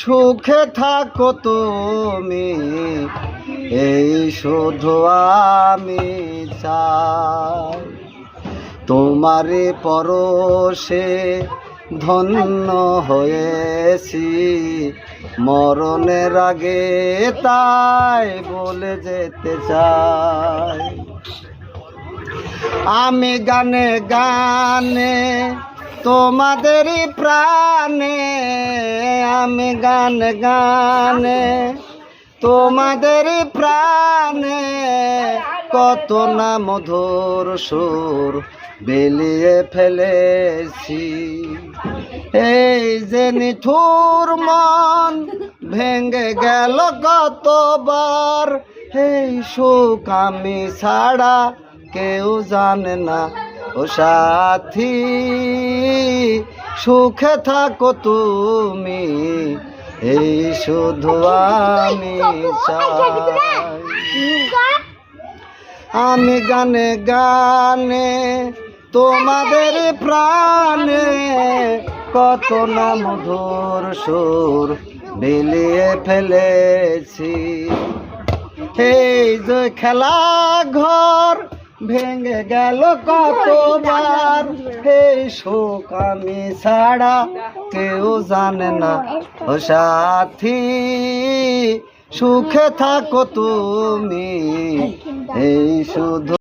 সুখে থাকো তুমি, এই শুধু আমি চাই। তোমারে পরশে ধন্য হয়েছি, মরণের আগে তাই বলে যেতে চাই। আমি গানে গানে তোমাদের প্রাণে, আমি গানে গানে তোমাদের প্রাণে, কত না মধুর সুর বিলিয়ে ফেলেছি। এই যে নিঠুর মন ভেঙে গেল কতবার, এই সুখ আমি ছাড়া কেউ জানে না। ও সাথী, সুখে থাকো তুমি, এই শুধু আমি চাই। আমি গানে গানে তোমাদের প্রাণে, কত না মধুর সুর বিলিয়ে ফেলেছি। এই যে খেলা ঘর ভেঙে গেল কতবার, এই শোক আমি ছাড়া কেউ জানে না। ও সাথী, সুখে থাকো তুমি, এই শুধু